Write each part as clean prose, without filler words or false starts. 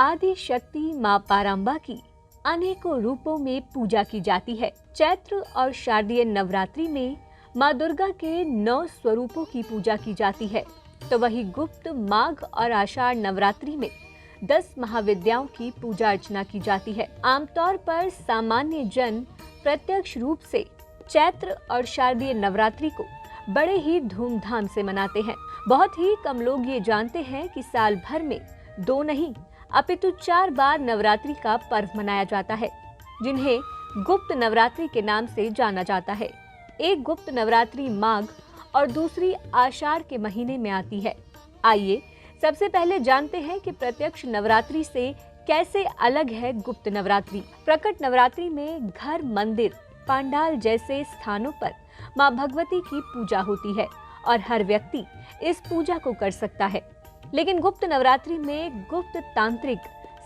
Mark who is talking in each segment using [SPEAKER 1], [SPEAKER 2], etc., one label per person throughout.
[SPEAKER 1] आदि शक्ति माँ पाराम्बा की अनेकों रूपों में पूजा की जाती है। चैत्र और शारदीय नवरात्रि में माँ दुर्गा के 9 स्वरूपों की पूजा की जाती है, तो वही गुप्त, माघ और आषाढ़ नवरात्रि में 10 महाविद्याओं की पूजा अर्चना की जाती है। आमतौर पर सामान्य जन प्रत्यक्ष रूप से चैत्र और शारदीय नवरात्रि को बड़े ही धूमधाम से मनाते हैं। बहुत ही कम लोग ये जानते हैं कि साल भर में 2 नहीं अपितु 4 बार नवरात्रि का पर्व मनाया जाता है, जिन्हें गुप्त नवरात्रि के नाम से जाना जाता है। एक गुप्त नवरात्रि माघ और दूसरी आषाढ़ के महीने में आती है। आइए सबसे पहले जानते हैं कि प्रत्यक्ष नवरात्रि से कैसे अलग है गुप्त नवरात्रि। प्रकट नवरात्रि में घर, मंदिर, पंडाल जैसे स्थानों पर माँ भगवती की पूजा होती है और हर व्यक्ति इस पूजा को कर सकता है। लेकिन गुप्त नवरात्रि में गुप्त तांत्रिक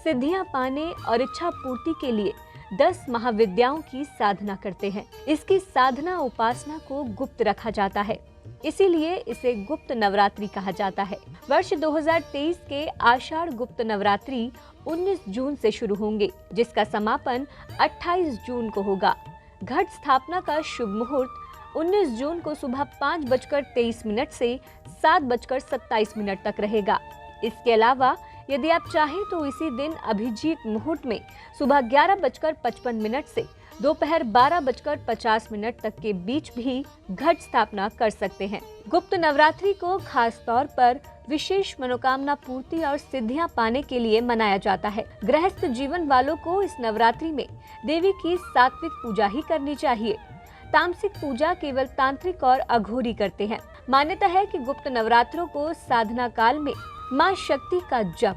[SPEAKER 1] सिद्धियां पाने और इच्छा पूर्ति के लिए 10 महाविद्याओं की साधना करते हैं। इसकी साधना उपासना को गुप्त रखा जाता है, इसीलिए इसे गुप्त नवरात्रि कहा जाता है। वर्ष 2023 के आषाढ़ गुप्त नवरात्रि 19 जून से शुरू होंगे, जिसका समापन 28 जून को होगा। घट स्थापना का शुभ मुहूर्त 19 जून को सुबह 5:23 से 7:27 तक रहेगा। इसके अलावा यदि आप चाहें तो इसी दिन अभिजीत मुहूर्त में सुबह 11:55 से दोपहर 12:50 तक के बीच भी घट स्थापना कर सकते हैं। गुप्त नवरात्रि को खास तौर पर विशेष मनोकामना पूर्ति और सिद्धियां पाने के लिए मनाया जाता है। गृहस्थ जीवन वालों को इस नवरात्रि में देवी की सात्विक पूजा ही करनी चाहिए। तामसिक पूजा केवल तांत्रिक और अघोरी करते हैं। मान्यता है कि गुप्त नवरात्रों को साधना काल में मां शक्ति का जप,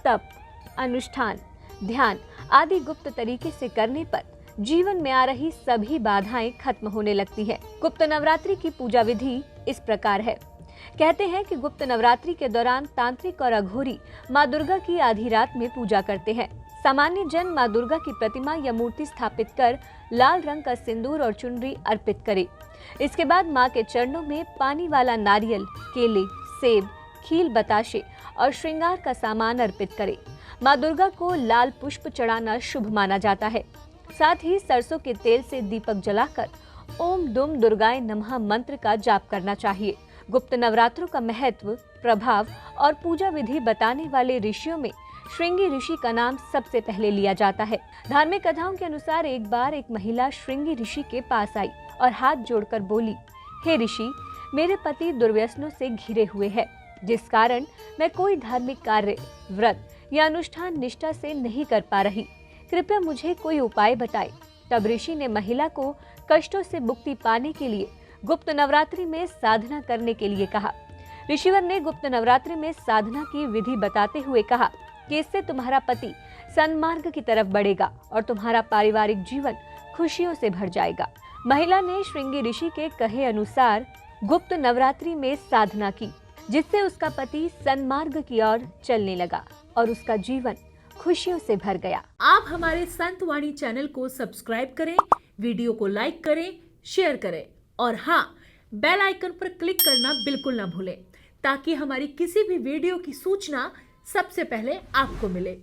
[SPEAKER 1] तप, अनुष्ठान, ध्यान आदि गुप्त तरीके से करने पर जीवन में आ रही सभी बाधाएं खत्म होने लगती है। गुप्त नवरात्रि की पूजा विधि इस प्रकार है। कहते हैं कि गुप्त नवरात्रि के दौरान तांत्रिक और अघोरी माँ दुर्गा की आधी रात में पूजा करते हैं। सामान्य जन माँ दुर्गा की प्रतिमा या मूर्ति स्थापित कर लाल रंग का सिंदूर और चुनरी अर्पित करे। इसके बाद माँ के चरणों में पानी वाला नारियल, केले, सेब, खील, बताशे और श्रृंगार का सामान अर्पित करे। माँ दुर्गा को लाल पुष्प चढ़ाना शुभ माना जाता है। साथ ही सरसों के तेल से दीपक जलाकर ओम दुम दुर्गाए नमः मंत्र का जाप करना चाहिए। गुप्त नवरात्रों का महत्व, प्रभाव और पूजा विधि बताने वाले ऋषियों में श्रृंगी ऋषि का नाम सबसे पहले लिया जाता है। धार्मिक कथाओं के अनुसार एक बार एक महिला श्रृंगी ऋषि के पास आई और हाथ जोड़कर बोली, हे ऋषि, मेरे पति दुर्व्यसनों से घिरे हुए हैं, जिस कारण मैं कोई धार्मिक कार्य, व्रत या अनुष्ठान निष्ठा से नहीं कर पा रही। कृपया मुझे कोई उपाय बताएं। तब ऋषि ने महिला को कष्टों से मुक्ति पाने के लिए गुप्त नवरात्रि में साधना करने के लिए कहा। ऋषिवर ने गुप्त नवरात्रि में साधना की विधि बताते हुए कहा कि इससे तुम्हारा पति सन्मार्ग की तरफ बढ़ेगा और तुम्हारा पारिवारिक जीवन खुशियों से भर जाएगा। महिला ने श्रृंगी ऋषि के कहे अनुसार गुप्त नवरात्रि में साधना की, जिससे उसका पति सन्मार्ग की ओर चलने लगा और उसका जीवन खुशियों से भर गया।
[SPEAKER 2] आप हमारे संतवाणी चैनल को सब्सक्राइब करें, वीडियो को लाइक करें, शेयर करें और हाँ, बेल आइकन पर क्लिक करना बिल्कुल ना भूलें, ताकि हमारी किसी भी वीडियो की सूचना सबसे पहले आपको मिले।